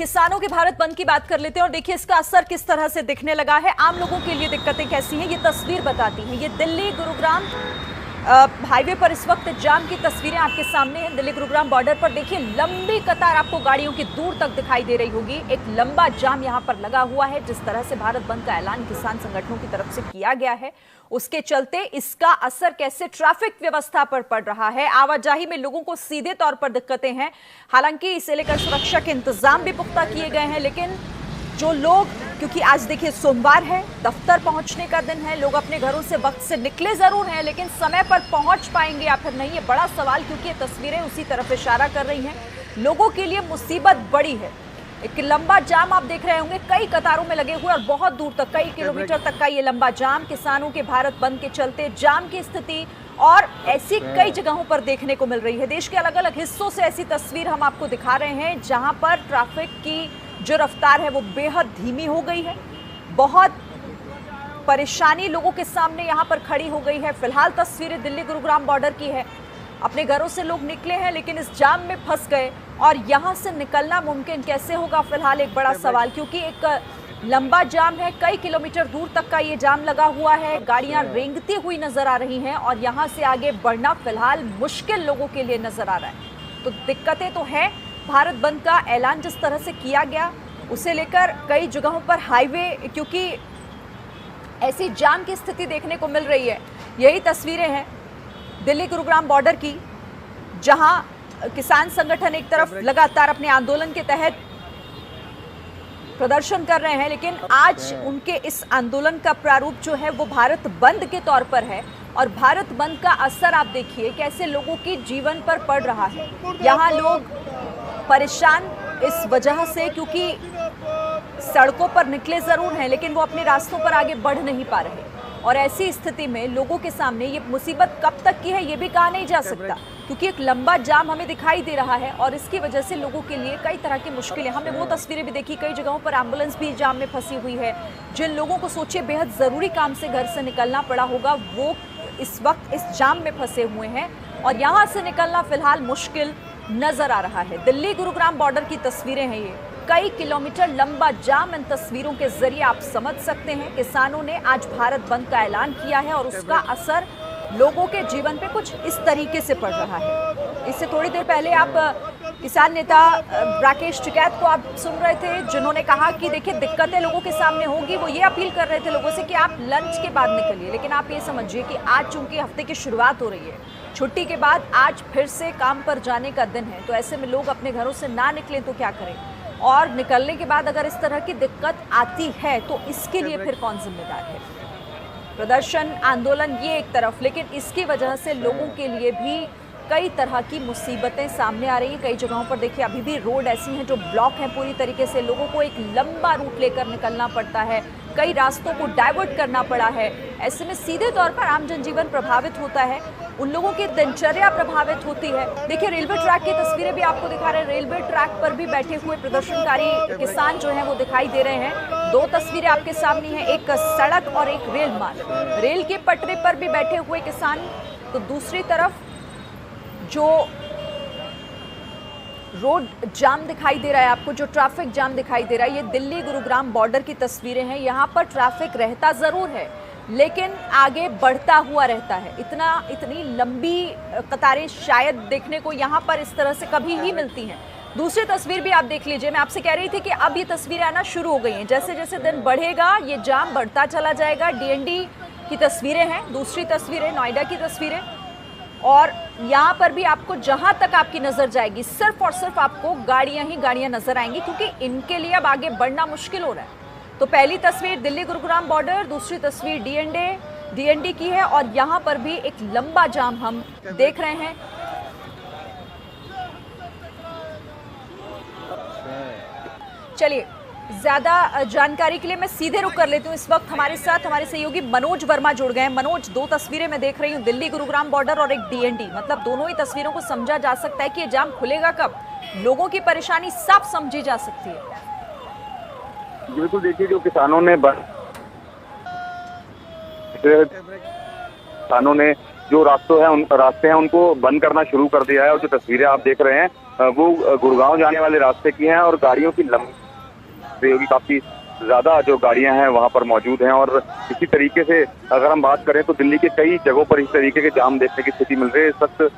किसानों के भारत बंद की बात कर लेते हैं और देखिए इसका असर किस तरह से दिखने लगा है। आम लोगों के लिए दिक्कतें कैसी हैं, ये तस्वीर बताती है। ये दिल्ली गुरुग्राम हाईवे पर इस वक्त जाम की तस्वीरें आपके सामने हैं। दिल्ली गुरुग्राम बॉर्डर पर देखिए लंबी कतार आपको गाड़ियों की दूर तक दिखाई दे रही होगी। एक लंबा जाम यहां पर लगा हुआ है। जिस तरह से भारत बंद का ऐलान किसान संगठनों की तरफ से किया गया है, उसके चलते इसका असर कैसे ट्रैफिक व्यवस्था पर पड़ रहा है। आवाजाही में लोगों को सीधे तौर पर दिक्कतें हैं। हालांकि इसे लेकर सुरक्षा के इंतजाम भी पुख्ता किए गए हैं, लेकिन जो लोग, क्योंकि आज देखिए सोमवार है, दफ्तर पहुंचने का दिन है, लोग अपने घरों से वक्त से निकले जरूर हैं, लेकिन समय पर पहुंच पाएंगे या फिर नहीं, ये बड़ा सवाल, क्योंकि ये तस्वीरें उसी तरफ इशारा कर रही हैं। लोगों के लिए मुसीबत बड़ी है। एक लंबा जाम आप देख रहे होंगे, कई कतारों में लगे हुए और बहुत दूर तक, कई किलोमीटर तक का ये लंबा जाम किसानों के भारत बंद के चलते जाम की स्थिति और ऐसी कई जगहों पर देखने को मिल रही है। देश के अलग अलग हिस्सों से ऐसी तस्वीर हम आपको दिखा रहे हैं, जहां पर ट्रैफिक की जो रफ्तार है वो बेहद धीमी हो गई है। बहुत परेशानी लोगों के सामने यहां पर खड़ी हो गई है। फिलहाल तस्वीरें दिल्ली गुरुग्राम बॉर्डर की है। अपने घरों से लोग निकले हैं, लेकिन इस जाम में फंस गए और यहां से निकलना मुमकिन कैसे होगा, फिलहाल एक बड़ा सवाल, क्योंकि एक लंबा जाम है, कई किलोमीटर दूर तक का ये जाम लगा हुआ है। गाड़ियां रेंगती हुई नजर आ रही हैं और यहां से आगे बढ़ना फिलहाल मुश्किल लोगों के लिए नजर आ रहा है। तो दिक्कतें तो हैं। भारत बंद का ऐलान जिस तरह से किया गया, उसे लेकर कई जगहों पर हाईवे, क्योंकि ऐसी जाम की स्थिति देखने को मिल रही है। यही तस्वीरें हैं दिल्ली गुरुग्राम बॉर्डर की, जहां किसान संगठन एक तरफ लगातार अपने आंदोलन के तहत प्रदर्शन कर रहे हैं, लेकिन आज उनके इस आंदोलन का प्रारूप जो है वो भारत बंद के तौर पर है। और भारत बंद का असर आप देखिए कैसे लोगों की जीवन पर पड़ रहा है। यहाँ लोग परेशान इस वजह से, क्योंकि सड़कों पर निकले जरूर हैं, लेकिन वो अपने रास्तों पर आगे बढ़ नहीं पा रहे। और ऐसी स्थिति में लोगों के सामने ये मुसीबत कब तक की है ये भी कहा नहीं जा सकता, क्योंकि एक लंबा जाम हमें दिखाई दे रहा है और इसकी वजह से लोगों के लिए कई तरह की मुश्किलें। हमने वो तस्वीरें भी देखी, कई जगहों पर एम्बुलेंस भी जाम में फंसी हुई है। जिन लोगों को सोचिए बेहद ज़रूरी काम से घर से निकलना पड़ा होगा, वो इस वक्त इस जाम में फंसे हुए हैं और यहाँ से निकलना फिलहाल मुश्किल नजर आ रहा है। दिल्ली गुरुग्राम बॉर्डर की तस्वीरें हैं ये, कई किलोमीटर लंबा जाम। इन तस्वीरों के जरिए आप समझ सकते हैं किसानों ने आज भारत बंद का ऐलान किया है और उसका असर लोगों के जीवन पे कुछ इस तरीके से पड़ रहा है। इससे थोड़ी देर पहले आप किसान नेता राकेश टिकैत को आप सुन रहे थे, जिन्होंने कहा कि देखिए दिक्कतें लोगों के सामने होगी। वो ये अपील कर रहे थे लोगों से कि आप लंच के बाद निकलिए, लेकिन आप ये समझिए कि आज चूंकि हफ्ते की शुरुआत हो रही है, छुट्टी के बाद आज फिर से काम पर जाने का दिन है, तो ऐसे में लोग अपने घरों से ना निकलें तो क्या करें। और निकलने के बाद अगर इस तरह की दिक्कत आती है तो इसके लिए फिर कौन जिम्मेदार है। प्रदर्शन आंदोलन ये एक तरफ, लेकिन इसकी वजह से लोगों के लिए भी कई तरह की मुसीबतें सामने आ रही हैं। कई जगहों पर देखिए अभी भी रोड ऐसी हैं जो ब्लॉक हैं पूरी तरीके से। लोगों को एक लंबा रूट लेकर निकलना पड़ता है, कई रास्तों को डाइवर्ट करना पड़ा है। ऐसे में सीधे तौर पर आम जनजीवन प्रभावित होता है, उन लोगों की दिनचर्या प्रभावित होती है। देखिए रेलवे ट्रैक की तस्वीरें भी आपको दिखा रहे हैं। रेलवे ट्रैक पर भी बैठे हुए प्रदर्शनकारी किसान जो हैं वो दिखाई दे रहे हैं। दो तस्वीरें आपके सामने हैं, एक सड़क और एक रेल मार्ग। रेल के पटरी पर भी बैठे हुए किसान, तो दूसरी तरफ जो रोड जाम दिखाई दे रहा है आपको, जो ट्रैफिक जाम दिखाई दे रहा है, ये दिल्ली गुरुग्राम बॉर्डर की तस्वीरें हैं। यहाँ पर ट्रैफिक रहता ज़रूर है, लेकिन आगे बढ़ता हुआ रहता है। इतनी लंबी कतारें शायद देखने को यहाँ पर इस तरह से कभी ही मिलती हैं। दूसरी तस्वीर भी आप देख लीजिए। मैं आपसे कह रही थी कि अब ये तस्वीरें आना शुरू हो गई हैं। जैसे जैसे दिन बढ़ेगा ये जाम बढ़ता चला जाएगा। डीएनडी की तस्वीरें हैं, दूसरी तस्वीरें नोएडा की तस्वीरें, और यहाँ पर भी आपको जहाँ तक आपकी नज़र जाएगी सिर्फ और सिर्फ आपको गाड़ियाँ ही गाड़ियाँ नज़र आएंगी, क्योंकि इनके लिए अब आगे बढ़ना मुश्किल हो रहा है। तो पहली तस्वीर दिल्ली गुरुग्राम बॉर्डर, दूसरी तस्वीर डीएनडी की है और यहाँ पर भी एक लंबा जाम हम देख रहे हैं। चलिए ज्यादा जानकारी के लिए मैं सीधे रुक कर लेती हूँ। इस वक्त हमारे साथ हमारे सहयोगी मनोज वर्मा जुड़ गए हैं। मनोज, दो तस्वीरें मैं देख रही हूँ, दिल्ली गुरुग्राम बॉर्डर और एक डीएनडी, मतलब दोनों ही तस्वीरों को समझा जा सकता है कि ये जाम खुलेगा कब। लोगों की परेशानी साफ समझी जा सकती है। बिल्कुल, देखिए जो किसानों ने जो रास्ते हैं उनको बंद करना शुरू कर दिया है और जो तस्वीरें आप देख रहे हैं वो गुड़गांव जाने वाले रास्ते की हैं और गाड़ियों की लंबी काफी ज्यादा जो गाड़ियां हैं वहां पर मौजूद हैं। और इसी तरीके से अगर हम बात करें तो दिल्ली के कई जगहों पर इस तरीके के जाम देखने की स्थिति मिल रही है। इस वक्त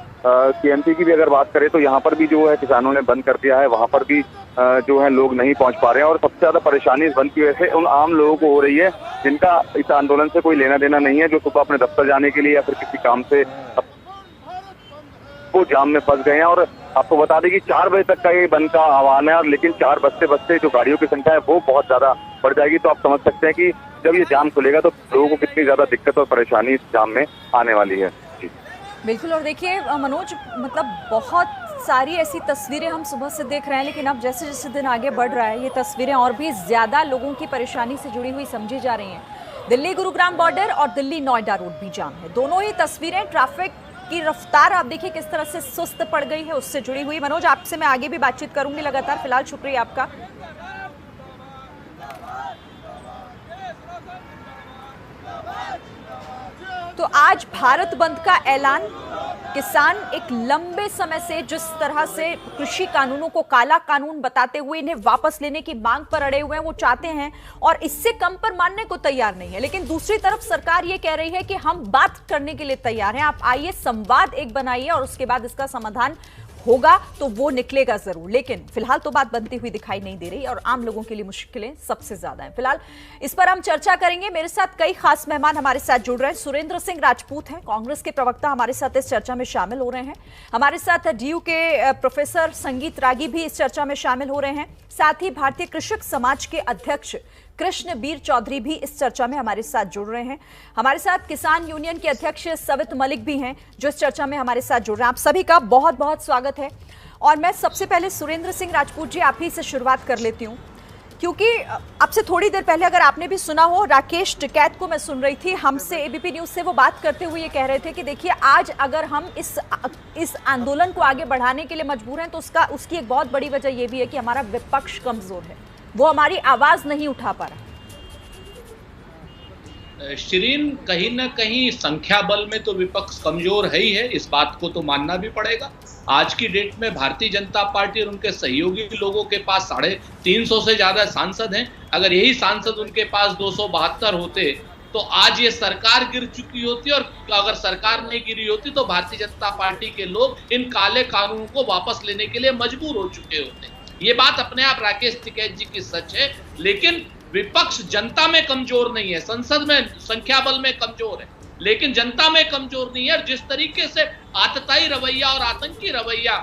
केएमपी की भी अगर बात करें तो यहाँ पर भी जो है किसानों ने बंद कर दिया है, वहां पर भी जो है लोग नहीं पहुंच पा रहे हैं। और सबसे ज्यादा परेशानी इस बंद की वजह से उन आम लोगों को हो रही है जिनका इस आंदोलन से कोई लेना देना नहीं है, जो सुबह अपने दफ्तर जाने के लिए या फिर किसी काम से वो जाम में फंस गए हैं। और आपको बता दें कि 4 बजे तक का ये बंद का आह्वान है, और लेकिन 4 बजते बजते जो गाड़ियों की संख्या है वो बहुत ज्यादा बढ़ जाएगी। तो आप समझ सकते हैं कि जब ये जाम खुलेगा तो लोगों को कितनी ज्यादा दिक्कत और परेशानी इस जाम में आने वाली है। जी बिल्कुल। और देखिए मनोज, मतलब बहुत सारी ऐसी तस्वीरें हम सुबह से देख रहे हैं, लेकिन अब जैसे जैसे दिन आगे बढ़ रहा है ये तस्वीरें और भी ज्यादा लोगों की परेशानी से जुड़ी हुई समझी जा रही हैं। दिल्ली गुरुग्राम बॉर्डर और दिल्ली नोएडा रोड भी जाम है। दोनों ही तस्वीरें ट्रैफिक की रफ्तार आप देखिए किस तरह से सुस्त पड़ गई है उससे जुड़ी हुई। मनोज, आपसे मैं आगे भी बातचीत करूंगी लगातार, फिलहाल शुक्रिया आपका। तो आज भारत बंद का ऐलान, किसान एक लंबे समय से जिस तरह से कृषि कानूनों को काला कानून बताते हुए इन्हें वापस लेने की मांग पर अड़े हुए हैं, वो चाहते हैं और इससे कम पर मानने को तैयार नहीं है। लेकिन दूसरी तरफ सरकार ये कह रही है कि हम बात करने के लिए तैयार हैं, आप आइए संवाद एक बनाइए और उसके बाद इसका समाधान होगा तो वो निकलेगा जरूर। लेकिन फिलहाल तो बात बनती हुई दिखाई नहीं दे रही और आम लोगों के लिए मुश्किलें सबसे ज्यादा हैं। फिलहाल इस पर हम चर्चा करेंगे। मेरे साथ कई खास मेहमान हमारे साथ जुड़ रहे हैं। सुरेंद्र सिंह राजपूत हैं, कांग्रेस के प्रवक्ता, हमारे साथ इस चर्चा में शामिल हो रहे हैं। हमारे साथ डीयू के प्रोफेसर संगीत रागी भी इस चर्चा में शामिल हो रहे हैं। साथ ही भारतीय कृषक समाज के अध्यक्ष कृष्णबीर चौधरी भी इस चर्चा में हमारे साथ जुड़ रहे हैं। हमारे साथ किसान यूनियन के अध्यक्ष सवित मलिक भी हैं जो इस चर्चा में हमारे साथ जुड़ रहे हैं। आप सभी का बहुत बहुत स्वागत है। और मैं सबसे पहले सुरेंद्र सिंह राजपूत जी आप ही से शुरुआत कर लेती हूँ, क्योंकि आपसे थोड़ी देर पहले अगर आपने भी सुना हो, राकेश टिकैत को मैं सुन रही थी, हमसे एबीपी न्यूज से वो बात करते हुए ये कह रहे थे कि देखिए आज अगर हम इस आंदोलन को आगे बढ़ाने के लिए मजबूर हैं तो उसकी एक बहुत बड़ी वजह यह भी है कि हमारा विपक्ष कमजोर है, वो हमारी आवाज नहीं उठा पा रहा। शिरीन, कहीं ना कहीं संख्या बल में तो विपक्ष कमजोर है ही है, इस बात को तो मानना भी पड़ेगा। आज की डेट में भारतीय जनता पार्टी और उनके सहयोगी लोगों के पास 350 से ज्यादा सांसद हैं। अगर यही सांसद उनके पास 272 होते तो आज ये सरकार गिर चुकी होती, और अगर सरकार नहीं गिरी होती तो भारतीय जनता पार्टी के लोग इन काले कानूनों को वापस लेने के लिए मजबूर हो चुके होते। ये बात अपने आप राकेश टिकैत जी की सच है, लेकिन विपक्ष जनता में कमजोर नहीं है, संसद में संख्या बल में कमजोर है, लेकिन जनता में कमजोर नहीं है। और जिस तरीके से आतताई रवैया और आतंकी रवैया,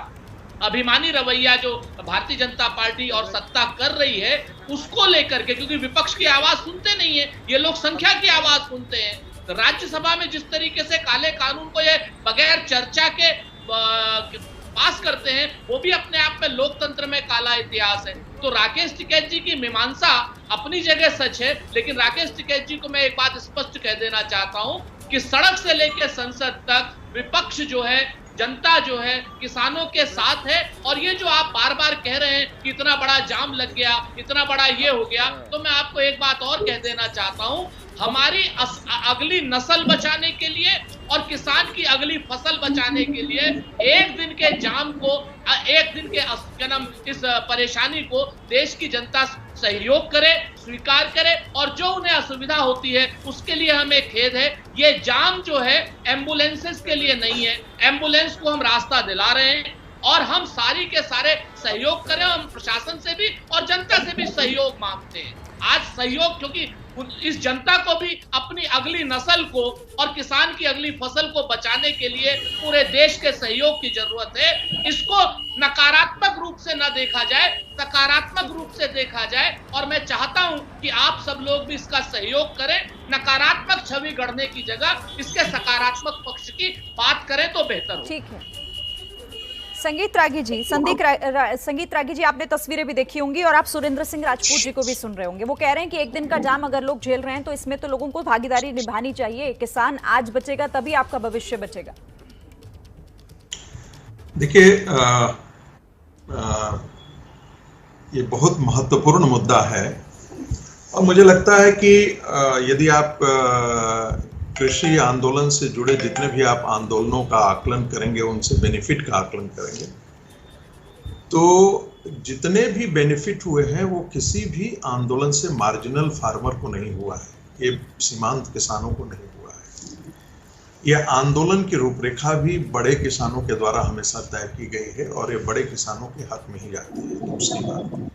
अभिमानी रवैया जो भारतीय जनता पार्टी और सत्ता कर रही है उसको लेकर के, क्योंकि विपक्ष की आवाज सुनते नहीं है, ये लोग संख्या की आवाज सुनते हैं। तो राज्यसभा में जिस तरीके से काले कानून को ये बगैर चर्चा के पास करते हैं, वो भी अपने आप में लोकतंत्र में काला इतिहास है। तो राकेश टिकैत जी की मीमांसा अपनी जगह सच है, लेकिन राकेश टिकैत जी को मैं एक बात स्पष्ट कह देना चाहता हूं कि सड़क से लेकर संसद तक विपक्ष जो है, जनता जो है किसानों के साथ है। और ये जो आप बार बार कह रहे हैं कि इतना बड़ा जाम लग गया, इतना बड़ा ये हो गया, तो मैं आपको एक बात और कह देना चाहता हूं, हमारी अगली नस्ल बचाने के लिए और किसान की अगली फसल बचाने के लिए एक दिन के जाम को, एक दिन के जन्म इस परेशानी को देश की जनता सहयोग करे, स्वीकार करे, और जो उन्हें असुविधा होती है उसके लिए हमें खेद है। ये जाम जो है एम्बुलेंसेस के लिए नहीं है, एम्बुलेंस को हम रास्ता दिला रहे हैं और हम सारी के सारे सहयोग करें। हम प्रशासन से भी और जनता से भी सहयोग मांगते हैं। आज सहयोग, क्योंकि इस जनता को भी अपनी अगली नस्ल को और किसान की अगली फसल को बचाने के लिए पूरे देश के सहयोग की जरूरत है। इसको नकारात्मक रूप से न देखा जाए, सकारात्मक रूप से देखा जाए, और मैं चाहता हूं कि आप सब लोग भी इसका सहयोग करें। नकारात्मक छवि गढ़ने की जगह इसके सकारात्मक पक्ष की बात करें तो बेहतर हो। ठीक है। संगीत रागी जी, संगीत रागी जी, आपने तस्वीरें भी देखी होंगी और आप सुरेंद्र सिंह राजपूत जी को भी सुन रहे होंगे। वो कह रहे हैं कि एक दिन का जाम अगर लोग झेल रहे हैं तो इसमें तो लोगों को भागीदारी निभानी चाहिए। किसान आज बचेगा तभी आपका भविष्य बचेगा। देखिए, ये बहुत महत्वपूर्ण मुद्दा है और मुझे लगता है कि यदि आप कृषि आंदोलन से जुड़े जितने भी आप आंदोलनों का आकलन करेंगे, उनसे बेनिफिट का आकलन करेंगे, तो जितने भी बेनिफिट हुए हैं वो किसी भी आंदोलन से मार्जिनल फार्मर को नहीं हुआ है, ये सीमांत किसानों को नहीं हुआ है। यह आंदोलन की रूपरेखा भी बड़े किसानों के द्वारा हमेशा तय की गई है और ये बड़े किसानों के हक में ही जाती है। दूसरी बात,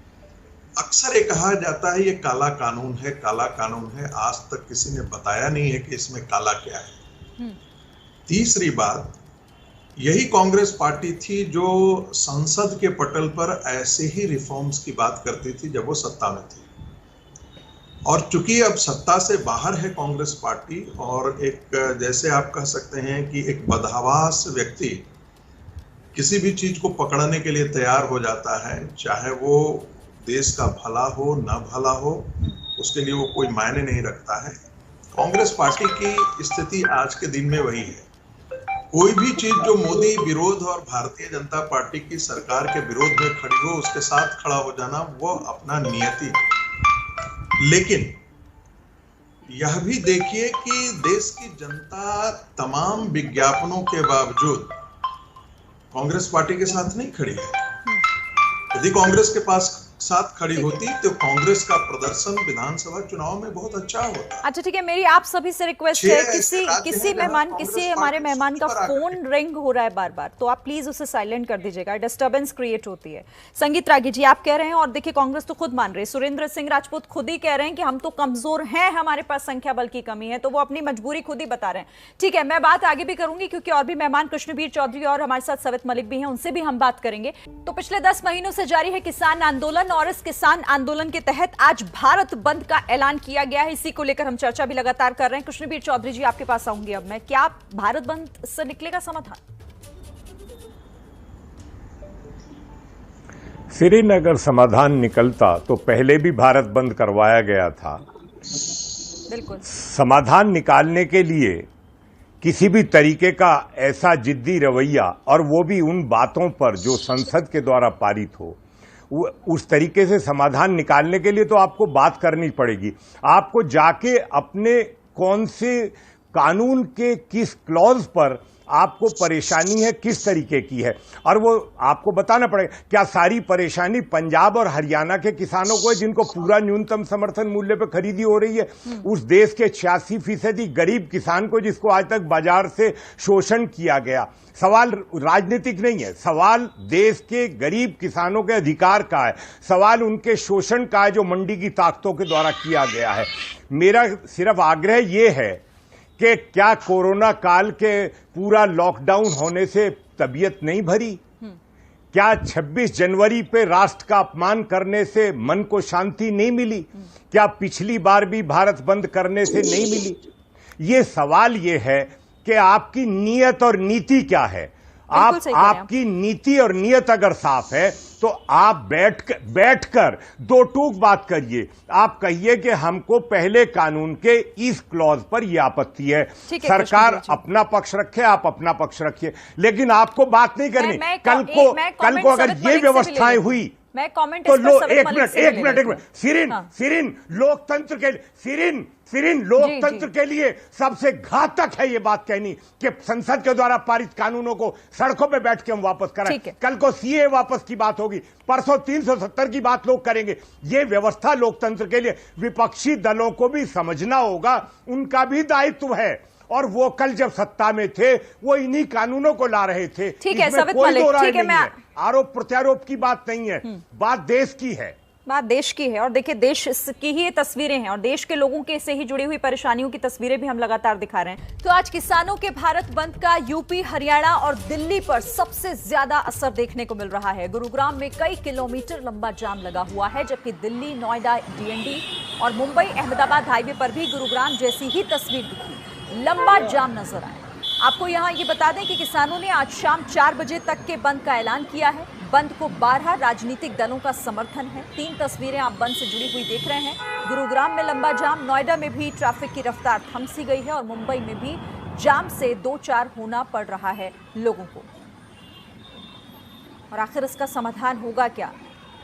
अक्सर ये कहा जाता है ये काला कानून है, काला कानून है, आज तक किसी ने बताया नहीं है कि इसमें काला क्या है। तीसरी बात, यही कांग्रेस पार्टी थी जो संसद के पटल पर ऐसे ही रिफॉर्म्स की बात करती थी जब वो सत्ता में थी। और चूंकि अब सत्ता से बाहर है कांग्रेस पार्टी और एक जैसे आप कह सकते हैं कि एक बदहवास व्यक्ति किसी भी चीज को पकड़ने के लिए तैयार हो जाता है, चाहे वो देश का भला हो ना भला हो, उसके लिए वो कोई मायने नहीं रखता है। कांग्रेस पार्टी की स्थिति आज के दिन में वही है। कोई भी चीज जो मोदी विरोध और भारतीय जनता पार्टी की सरकार के विरोध में खड़ी हो, उसके साथ खड़ा हो जाना वो अपना नियति है। लेकिन यह भी देखिए कि देश की जनता तमाम विज्ञापनों के बावजूद कांग्रेस पार्टी के साथ नहीं खड़ी है। यदि कांग्रेस के पास साथ खड़ी होती तो कांग्रेस का प्रदर्शन विधानसभा चुनाव में बहुत अच्छा होता। अच्छा ठीक है, मेरी आप सभी से रिक्वेस्ट है, किसी हमारे मेहमान का फोन रिंग हो रहा है बार बार, तो आप प्लीज उसे साइलेंट कर दीजिएगा, डिस्टर्बेंस क्रिएट होती है। संगीत रागी जी आप कह रहे हैं, और देखिए कांग्रेस तो खुद मान रही है, सुरेंद्र सिंह राजपूत खुद ही कह रहे हैं कि हम तो कमजोर हैं, हमारे पास संख्या बल की कमी है, तो वो अपनी मजबूरी खुद ही बता रहे हैं। ठीक है, मैं बात आगे भी करूंगी क्योंकि और भी मेहमान कृष्णवीर चौधरी और हमारे साथ सवित मलिक भी हैं, उनसे भी हम बात करेंगे। तो पिछले 10 महीनों से जारी है किसान आंदोलन, और इस किसान आंदोलन के तहत आज भारत बंद का ऐलान किया गया है। इसी को लेकर हम चर्चा भी लगातार कर रहे हैं। कृष्णवीर चौधरी जी आपके पास आऊंगी अब मैं, क्या भारत बंद से निकलेगा समाधान? सिरिन अगर समाधान निकलता तो पहले भी भारत बंद करवाया गया था। बिल्कुल, समाधान निकालने के लिए किसी भी तरीके का ऐसा जिद्दी रवैया, और वो भी उन बातों पर जो संसद के द्वारा पारित हो, उस तरीके से समाधान निकालने के लिए तो आपको बात करनी पड़ेगी। आपको जाके अपने कौन से कानून के किस क्लॉज पर आपको परेशानी है, किस तरीके की है, और वो आपको बताना पड़ेगा। क्या सारी परेशानी पंजाब और हरियाणा के किसानों को है जिनको पूरा न्यूनतम समर्थन मूल्य पर खरीदी हो रही है? उस देश के 86% गरीब किसान को, जिसको आज तक बाजार से शोषण किया गया। सवाल राजनीतिक नहीं है, सवाल देश के गरीब किसानों के अधिकार का है, सवाल उनके शोषण का है जो मंडी की ताकतों के द्वारा किया गया है। मेरा सिर्फ आग्रह ये है कि क्या कोरोना काल के पूरा लॉकडाउन होने से तबीयत नहीं भरी? क्या 26 जनवरी पे राष्ट्र का अपमान करने से मन को शांति नहीं मिली? क्या पिछली बार भी भारत बंद करने से नहीं मिली? ये सवाल ये है कि आपकी नीयत और नीति क्या है। आपकी नीति और नीयत अगर साफ है तो आप बैठकर दो टूक बात करिए। आप कहिए कि हमको पहले कानून के इस क्लॉज पर यह आपत्ति है, सरकार अपना पक्ष रखे, आप अपना पक्ष रखिए, लेकिन आपको बात नहीं करनी। कल को अगर ये व्यवस्थाएं हुई मैं कमेंट तो लो, एक मिनट सिरिन लोकतंत्र के सिरिन लोकतंत्र के लिए सबसे घातक है ये बात कहनी कि संसद के द्वारा पारित कानूनों को सड़कों पे बैठ के हम वापस कराएं। कल को सीए वापस की बात होगी, परसों 370 की बात लोग करेंगे। ये व्यवस्था लोकतंत्र के लिए विपक्षी दलों को भी समझना होगा, उनका भी दायित्व है, और वो कल जब सत्ता में थे वो इन्हीं कानूनों को ला रहे थे। ठीक है सवित मलिक, ठीक है, मैं आरोप प्रत्यारोप की बात नहीं है, बात देश की है, बात देश की है। और देखिए देश की ही ये तस्वीरें हैं और देश के लोगों के से ही जुड़ी हुई परेशानियों की तस्वीरें भी हम लगातार दिखा रहे हैं। तो आज किसानों के भारत बंद का यूपी, हरियाणा और दिल्ली पर सबसे ज्यादा असर देखने को मिल रहा है। गुरुग्राम में कई किलोमीटर लंबा जाम लगा हुआ है, जबकि दिल्ली, नोएडा, डीएनडी और मुंबई अहमदाबाद हाईवे पर भी गुरुग्राम जैसी ही तस्वीर दिखी, लंबा जाम नजर आया। आपको यहां ये बता दें कि किसानों ने आज शाम 4 बजे तक के बंद का ऐलान किया है। बंद को 12 राजनीतिक दलों का समर्थन है। 3 तस्वीरें आप बंद से जुड़ी हुई देख रहे हैं। गुरुग्राम में लंबा जाम, नोएडा में भी ट्रैफिक की रफ्तार थम सी गई है और मुंबई में भी जाम से 2-4 होना पड़ रहा है लोगों को। और आखिर इसका समाधान होगा क्या,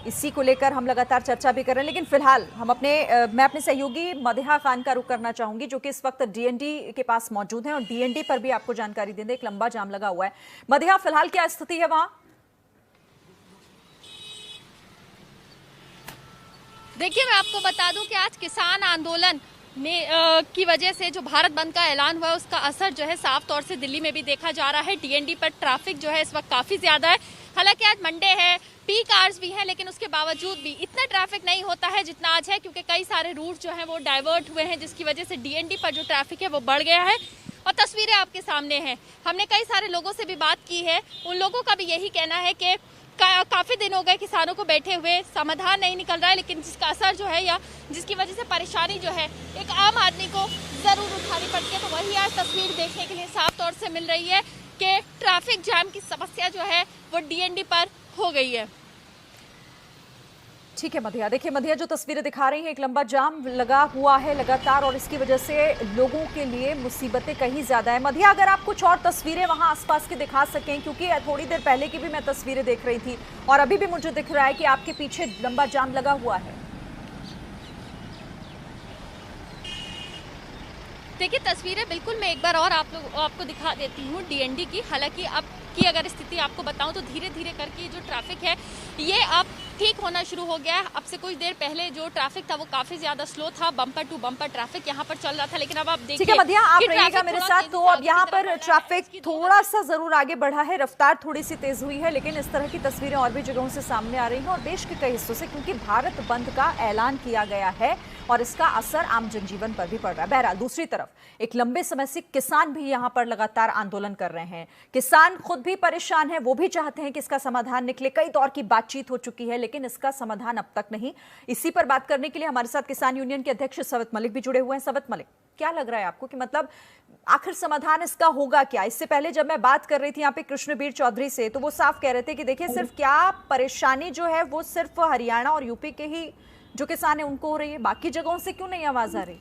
इसी को लेकर हम लगातार चर्चा भी कर रहे हैं। लेकिन फिलहाल हम मैं अपने सहयोगी मदिहा खान का रुख करना चाहूंगी, जो कि इस वक्त डीएनडी के पास मौजूद हैं और डीएनडी पर भी आपको जानकारी दे दें, एक लंबा जाम लगा हुआ है। मदिहा, फिलहाल क्या स्थिति है वहां? देखिए, मैं आपको बता दूं कि आज किसान आंदोलन की वजह से जो भारत बंद का ऐलान हुआ है उसका असर जो है साफ तौर से दिल्ली में भी देखा जा रहा है। डीएनडी पर ट्रैफिक जो है इस वक्त काफी ज्यादा है। हालांकि आज मंडे है, पीक आवर्स भी है, लेकिन उसके बावजूद भी इतना ट्रैफिक नहीं होता है जितना आज है, क्योंकि कई सारे रूट जो हैं वो डाइवर्ट हुए हैं, जिसकी वजह से डीएनडी पर जो ट्रैफिक है वो बढ़ गया है। और तस्वीरें आपके सामने हैं। हमने कई सारे लोगों से भी बात की है, उन लोगों का भी यही कहना है कि काफी दिन हो गए किसानों को बैठे हुए, समाधान नहीं निकल रहा है, लेकिन जिसका असर जो है या जिसकी वजह से परेशानी जो है एक आम आदमी को जरूर उठानी पड़ती है। तो वही आज तस्वीर देखने के लिए साफ तौर से मिल रही है कि ट्रैफिक जाम की समस्या जो है वो डीएनडी पर हो गई है। ठीक है मधिया, देखिए मधिया जो तस्वीरें दिखा रही हैं, एक लंबा जाम लगा हुआ है लगातार और इसकी वजह से लोगों के लिए मुसीबतें कहीं ज्यादा है। मधिया, अगर आप कुछ और तस्वीरें वहां आसपास की दिखा सकें, क्योंकि थोड़ी देर पहले की भी मैं तस्वीरें देख रही थी और अभी भी मुझे दिख रहा है कि आपके पीछे लंबा जाम लगा हुआ है। देखिए, तस्वीरें बिल्कुल मैं एक बार और आपको दिखा देती हूँ डीएनडी की। हालांकि अब की अगर स्थिति आपको बताऊं तो धीरे धीरे करके जो ट्रैफिक है ये अब ठीक होना शुरू हो गया है। अब से कुछ देर पहले जो ट्रैफिक था वो काफी ज्यादा स्लो था, बम्पर टू बम्पर ट्रैफिक यहाँ पर चल रहा था, लेकिन अब आप देखिए। ठीक है मधिया, आप रहिएगा मेरे साथ। तो अब यहाँ पर ट्रैफिक थोड़ा सा जरूर आगे बढ़ा है, रफ्तार थोड़ी सी तेज हुई है, लेकिन इस तरह की तस्वीरें और भी जगहों से सामने आ रही हैं और देश के कई हिस्सों से, क्योंकि भारत बंद का ऐलान किया गया है और इसका असर आम जनजीवन पर भी पड़ रहा है। बहरहाल दूसरी तरफ एक लंबे समय से किसान भी यहाँ पर लगातार आंदोलन कर रहे हैं। किसान खुद भी परेशान है, वो भी चाहते हैं कि इसका समाधान निकले। कई दौर की बातचीत हो चुकी है, लेकिन इसका समाधान अब तक नहीं। इसी पर बात करने के लिए हमारे साथ किसान यूनियन के अध्यक्ष सवत मलिक भी जुड़े हुए हैं। सवत मलिक, क्या लग रहा है आपको कि मतलब आखिर समाधान इसका होगा क्या? इससे पहले जब मैं बात कर रही थी यहाँ पे कृष्णबीर चौधरी से, तो वो साफ कह रहे थे कि देखिए सिर्फ क्या परेशानी जो है वो सिर्फ हरियाणा और यूपी के ही जो किसान है उनको हो रही है, बाकी जगहों से क्यों नहीं आवाज आ रही?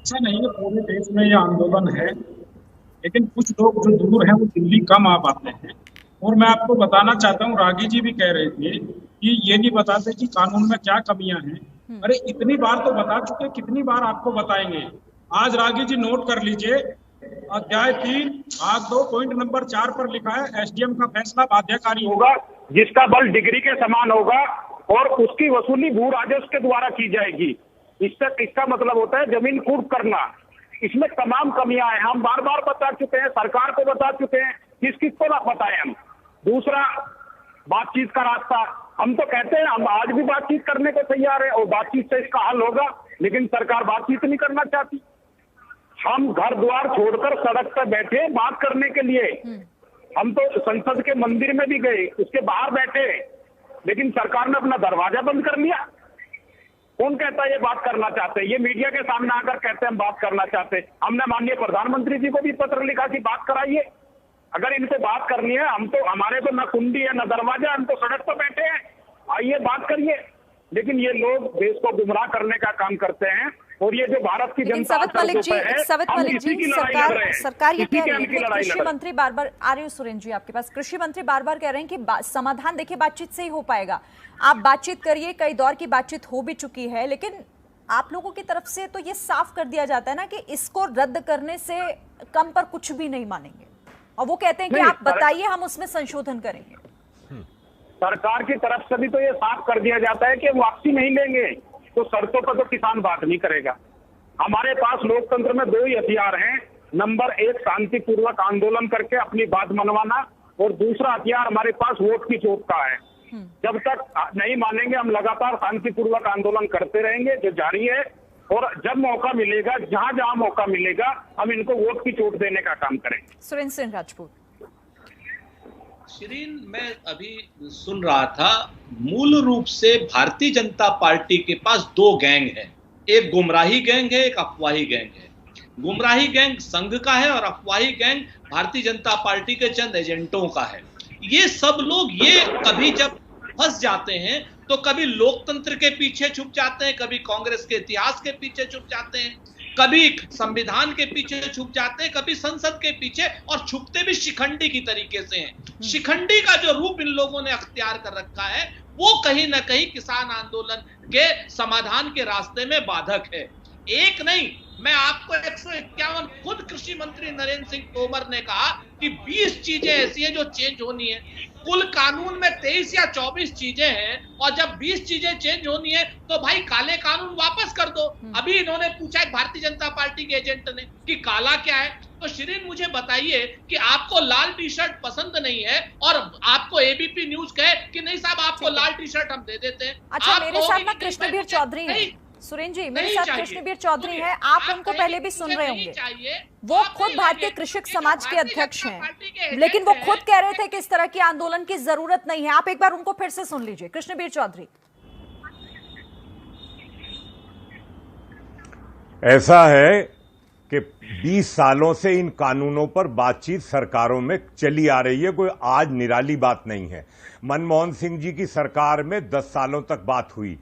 ऐसा नहीं है, पूरे देश में ये आंदोलन है, लेकिन कुछ लोग जो दूर हैं वो दिल्ली कम आ पाते हैं। और मैं आपको बताना चाहता हूँ, रागी जी भी कह रहे थे कि ये नहीं बताते कि कानून में क्या कमियां हैं। अरे इतनी बार तो बता चुके, कितनी बार आपको बताएंगे। आज रागी जी नोट कर लीजिए, अध्याय 3 भाग 2 पॉइंट नंबर 4 पर लिखा है, एसडीएम का फैसला बाध्यकारी होगा जिसका बल डिग्री के समान होगा और उसकी वसूली भू राजस्व के द्वारा की जाएगी। इसका मतलब होता है जमीन कुर्क करना। इसमें तमाम कमियां हैं, हम बार बार बता चुके हैं, सरकार को बता चुके हैं, किसको ना बताएं हम। दूसरा, बातचीत का रास्ता, हम तो कहते हैं हम आज भी बातचीत करने को तैयार है और बातचीत से इसका हल होगा, लेकिन सरकार बातचीत नहीं करना चाहती। हम घर द्वार छोड़कर सड़क पर बैठे बात करने के लिए, हम तो संसद के मंदिर में भी गए, उसके बाहर बैठे, लेकिन सरकार ने अपना दरवाजा बंद कर लिया। कौन कहता है ये बात करना चाहते हैं? ये मीडिया के सामने आकर कहते हैं हम बात करना चाहते हैं। हमने माननीय प्रधानमंत्री जी को भी पत्र लिखा कि बात कराइए, अगर इनको बात करनी है। हम तो, हमारे तो न कुंडी है न दरवाजा, हम तो सड़क पर बैठे हैं, आइए बात करिए। लेकिन ये लोग देश को गुमराह करने का काम करते हैं और ये जो भारत की जनता सवत मलिक जी, सरकार ये कह रही है, कृषि मंत्री बार-बार आ रही हूँ, सुरेंद्र जी आपके पास, कृषि मंत्री बार-बार कह रहे हैं कि समाधान देखिए बातचीत से ही हो पाएगा। आप बातचीत करिए, कई दौर की बातचीत हो भी चुकी है, लेकिन आप लोगों की तरफ से तो ये साफ कर दिया जाता है ना कि इसको रद्द करने से कम पर कुछ भी नहीं मानेंगे, और वो कहते हैं कि आप बताइए हम उसमें संशोधन करेंगे। सरकार की तरफ से भी तो ये साफ कर दिया जाता है कि वापसी नहीं लेंगे, तो शर्तों पर तो किसान बात नहीं करेगा। हमारे पास लोकतंत्र में 2 ही हथियार हैं, नंबर 1 शांतिपूर्वक आंदोलन करके अपनी बात मनवाना, और दूसरा हथियार हमारे पास वोट की चोट का है। जब तक नहीं मानेंगे हम लगातार शांतिपूर्वक आंदोलन करते रहेंगे, जो जारी है, और जब मौका मिलेगा, जहां जहां मौका मिलेगा, हम इनको वोट की चोट देने का काम करेंगे। सुरेंद्र सिंह राजपूत। शिरीन, मैं अभी सुन रहा था, मूल रूप से भारतीय जनता पार्टी के पास 2 गैंग है, एक गुमराही गैंग है, एक अफवाही गैंग है। गुमराही गैंग संघ का है और अफवाही गैंग भारतीय जनता पार्टी के चंद एजेंटों का है। ये सब लोग ये कभी जब फंस जाते हैं तो कभी लोकतंत्र के पीछे छुप जाते हैं, कभी कांग्रेस के इतिहास के पीछे छुप जाते हैं, कभी संविधान के पीछे छुप जाते हैं, कभी संसद के पीछे, और छुपते भी शिखंडी की तरीके से हैं। शिखंडी का जो रूप इन लोगों ने अख्तियार कर रखा है वो कहीं ना कहीं किसान आंदोलन के समाधान के रास्ते में बाधक है। एक नहीं, मैं आपको 151, खुद कृषि मंत्री नरेंद्र सिंह तोमर ने कहा कि 20 चीजें ऐसी हैं जो चेंज होनी है। कुल कानून में 23 या 24 चीजें हैं और जब 20 चीजें चेंज होनी है तो भाई काले कानून वापस कर दो। अभी इन्होंने पूछा है भारतीय जनता पार्टी के एजेंट ने कि काला क्या है, तो शिरीन मुझे बताइए कि आपको लाल टी शर्ट पसंद नहीं है और आपको एबीपी न्यूज कहे कि नहीं साहब आपको लाल टी शर्ट हम दे देते हैं। अच्छा, मेरे साथ ना कृष्णबीर चौधरी है, सुरेन जी मेरे साथ कृष्णबीर चौधरी है, आप उनको पहले भी सुन रहे होंगे। वो खुद भारतीय कृषक समाज के अध्यक्ष हैं, लेकिन वो खुद कह रहे थे कि इस तरह के आंदोलन की जरूरत नहीं है। आप एक बार उनको फिर से सुन लीजिए। कृष्णबीर चौधरी, ऐसा है कि 20 सालों से इन कानूनों पर बातचीत सरकारों में चली आ रही है, कोई आज निराली बात नहीं है। मनमोहन सिंह जी की सरकार में 10 सालों तक बात हुई।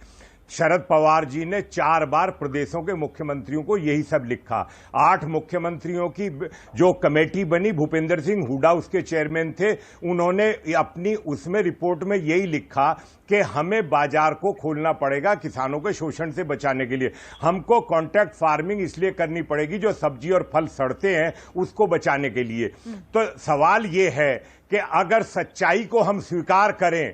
शरद पवार जी ने 4 बार प्रदेशों के मुख्यमंत्रियों को यही सब लिखा। 8 मुख्यमंत्रियों की जो कमेटी बनी, भूपेंद्र सिंह हुड्डा उसके चेयरमैन थे, उन्होंने अपनी उसमें रिपोर्ट में यही लिखा कि हमें बाजार को खोलना पड़ेगा किसानों के शोषण से बचाने के लिए। हमको कॉन्ट्रैक्ट फार्मिंग इसलिए करनी पड़ेगी, जो सब्जी और फल सड़ते हैं उसको बचाने के लिए। तो सवाल ये है कि अगर सच्चाई को हम स्वीकार करें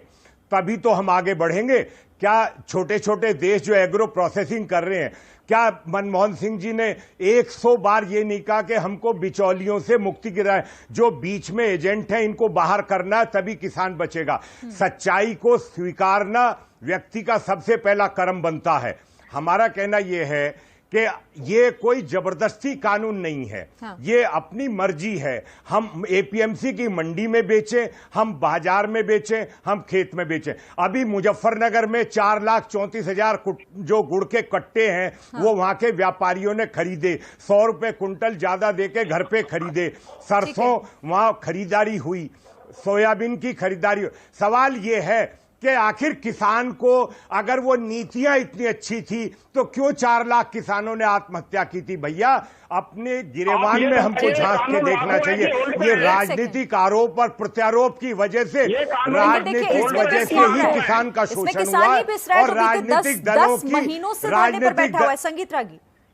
तभी तो हम आगे बढ़ेंगे। क्या छोटे छोटे देश जो एग्रो प्रोसेसिंग कर रहे हैं, क्या मनमोहन सिंह जी ने 100 बार ये नहीं कहा कि हमको बिचौलियों से मुक्ति कराए, जो बीच में एजेंट हैं इनको बाहर करना है तभी किसान बचेगा। सच्चाई को स्वीकारना व्यक्ति का सबसे पहला कर्म बनता है। हमारा कहना यह है कि ये कोई जबरदस्ती कानून नहीं है, ये अपनी मर्जी है। हम एपीएमसी की मंडी में बेचें, हम बाजार में बेचें, हम खेत में बेचें। अभी मुजफ्फरनगर में 4,34,000 जो गुड़ के कट्टे हैं वो वहां के व्यापारियों ने खरीदे, 100 रुपए कुंटल ज्यादा देके घर पे खरीदे। सरसों वहां खरीदारी हुई, सोयाबीन की खरीदारी। सवाल ये है कि आखिर किसान को अगर वो नीतियां इतनी अच्छी थी तो क्यों 4 लाख किसानों ने आत्महत्या की थी? भैया अपने गिरेबान में हमको झांक के देखना चाहिए। ये राजनीतिक आरोप और प्रत्यारोप की वजह से, राजनीतिक वजह से ही किसान का शोषण हुआ और राजनीतिक दलों की राजनीतिक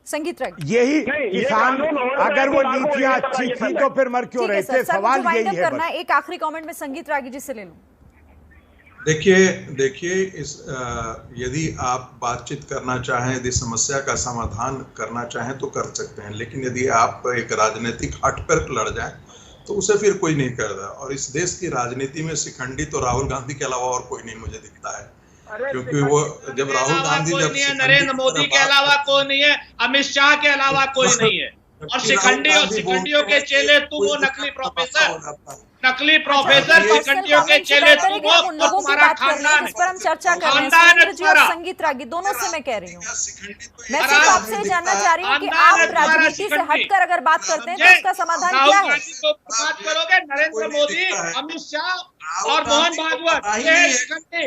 संगीत रागी यही किसान, अगर वो नीतियां अच्छी थी तो फिर मर क्यों रहे थे? सवाल यही है। एक आखिरी कमेंट में संगीत रागी जी से ले लूं। देखिए यदि आप बातचीत करना चाहें, यदि समस्या का समाधान करना चाहें तो कर सकते हैं, लेकिन यदि आप एक राजनीतिक हट पर लड़ जाएं तो उसे फिर कोई नहीं करता। और इस देश की राजनीति में शिखंडी तो राहुल गांधी के अलावा और कोई नहीं मुझे दिखता है, क्योंकि वो जब राहुल गांधी नरेंद्र मोदी के अलावा कोई नहीं है, अमित शाह के अलावा कोई नहीं है, और शिखंडियों के चेले तुम वो नकली प्रोफेसर शिखंडियों के चेले तुम वो, तुम्हारा खानदान है, इस पर हम चर्चा कर रहे हैं। जी और संगीत रागी दोनों से मैं कह रही हूँ, मैं सिर्फ आपसे जानना चाह रही हूँ कि आप राजनीति से हटकर अगर बात करते हैं तो इसका समाधान क्या है? बात करोगे नरेंद्र मोदी, अमित शाह और मोहन भागवत, ये है शिखंडी,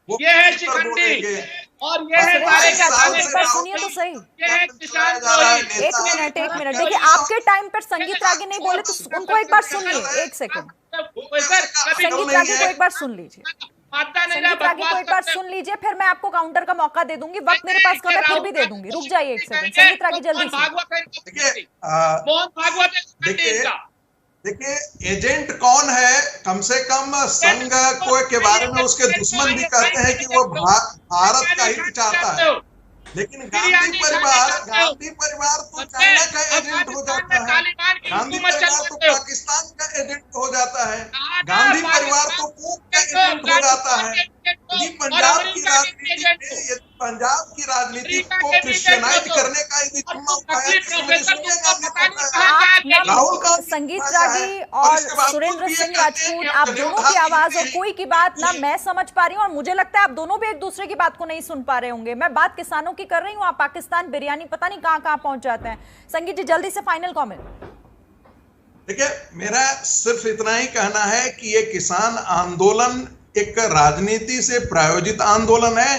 ये है शिखंडी और ये है सुनिए तो सही। ये है किसान। एक मिनट देखिए, आपके टाइम पर संगीत रागी नहीं बोले तो उनको एक बार सुनिए। एक सेकंड, संगीत रागी को एक बार सुन लीजिए, संगीत रागी को एक बार सुन लीजिए, फिर मैं आपको काउंटर का मौका दे दूंगी। वक्त मेरे पास कम है फिर भी दे दूंगी। रुक जाइए एक सेकंड, संगीत रागी जल्दी से। मोहन भागवत देखिए एजेंट कौन है, कम से कम संघ को के बारे में उसके दुश्मन भी कहते हैं कि वो भारत का हित चाहता है, लेकिन गांधी परिवार तो चाइना का एजेंट हो जाता है, गांधी परिवार तो पाकिस्तान का एजेंट हो जाता है, गांधी परिवार तो कूक का एजेंट हो जाता है। पंजाब की राजनीति को क्रिश्चियनाइज करने का राहुल गांधी, संगीत रागी और सुरेंद्र सिंह राजपूत, आप दोनों की आवाज और कोई की बात ना मैं समझ पा रही हूँ, और मुझे लगता है आप दोनों भी एक दूसरे की बात को नहीं सुन पा रहे होंगे। मैं बात किसानों की कर रही हूँ, आप पाकिस्तान बिरयानी पता नहीं कहाँ कहाँ पहुंच जाते हैं। संगीत जी जल्दी से फाइनल कमेंट। देखिए मेरा सिर्फ इतना ही कहना है कि ये किसान आंदोलन एक राजनीति से प्रायोजित आंदोलन है।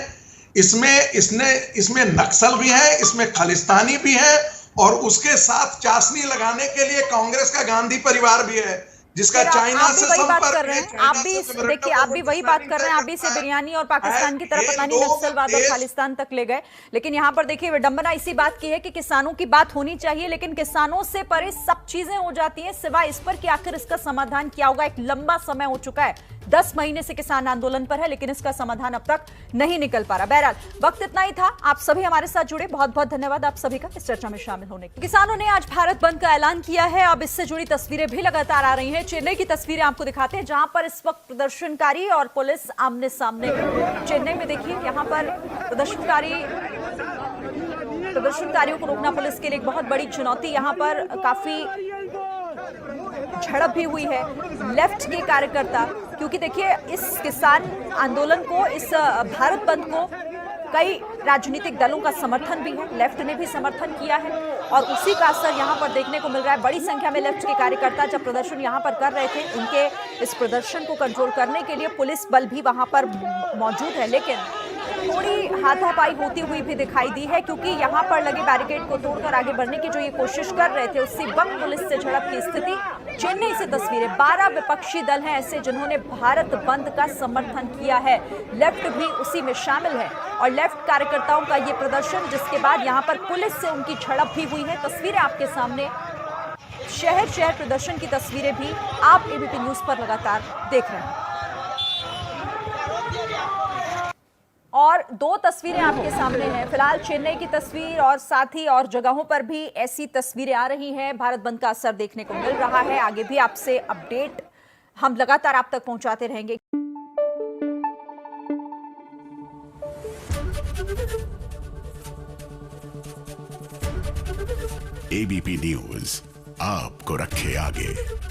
इसमें नक्सल भी है, इसमें खालिस्तानी भी है, और उसके साथ चाशनी लगाने के लिए कांग्रेस का गांधी परिवार भी है। जिसका चाइना आप भी से वही बात संपर्क कर रहे है, हैं, चाइना आप भी से अमेरिका देखिए, को आप भी वही बात कर रहे हैं, आप भी इसे रखा है। बिरयानी और पाकिस्तान की तरफ पता नहीं ये नक्सलवाद और देश- खालिस्तान तक ले गए। लेकिन यहाँ पर देखिए विडंबना इसी बात की है कि किसानों की बात होनी चाहिए, लेकिन किसानों से परे सब चीजें हो जाती हैं सिवाय इस पर कि आखिर इसका समाधान क्या होगा। एक लंबा समय हो चुका है, 10 महीने से किसान आंदोलन पर है, लेकिन इसका समाधान अब तक नहीं निकल पा रहा। बहरहाल वक्त इतना ही था। आप सभी हमारे साथ जुड़े, बहुत बहुत धन्यवाद आप सभी का इस चर्चा में शामिल होने के। किसानों ने आज भारत बंद का ऐलान किया है। अब इससे जुड़ी तस्वीरें भी लगातार आ रही हैं। चेन्नई की तस्वीरें आपको दिखाते हैं, जहां पर इस वक्त प्रदर्शनकारी और पुलिस आमने सामने है। चेन्नई में देखिए, यहां पर प्रदर्शनकारियों को रोकना पुलिस के लिए एक बहुत बड़ी चुनौती। यहां पर काफी झड़प भी हुई है लेफ्ट के कार्यकर्ता, क्योंकि देखिए इस किसान आंदोलन को, इस भारत बंद को कई राजनीतिक दलों का समर्थन भी है, लेफ्ट ने भी समर्थन किया है और उसी का असर यहां पर देखने को मिल रहा है। बड़ी संख्या में लेफ्ट के कार्यकर्ता जब प्रदर्शन यहां पर कर रहे थे, उनके इस प्रदर्शन को कंट्रोल करने के लिए पुलिस बल भी वहां पर मौजूद है, लेकिन थोड़ी हाथापाई होती हुई भी दिखाई दी है, क्योंकि यहां पर लगे बैरिकेड को तोड़कर आगे बढ़ने की जो ये कोशिश कर रहे थे, उसी वक्त पुलिस से झड़प की स्थिति। चेन्नई से तस्वीरें, 12 विपक्षी दल हैं ऐसे जिन्होंने भारत बंद का समर्थन किया है, लेफ्ट भी उसी में शामिल है और लेफ्ट कार्यकर्ताओं का ये प्रदर्शन, जिसके बाद यहां पर पुलिस से उनकी झड़प भी हुई है। तस्वीरें आपके सामने, शहर शहर प्रदर्शन की तस्वीरें भी आप एबीपी न्यूज पर लगातार देख रहे हैं। और 2 तस्वीरें आपके सामने हैं, फिलहाल चेन्नई की तस्वीर और साथ ही और जगहों पर भी ऐसी तस्वीरें आ रही हैं। भारत बंद का असर देखने को मिल रहा है। आगे भी आपसे अपडेट हम लगातार आप तक पहुंचाते रहेंगे। एबीपी न्यूज आपको रखे आगे।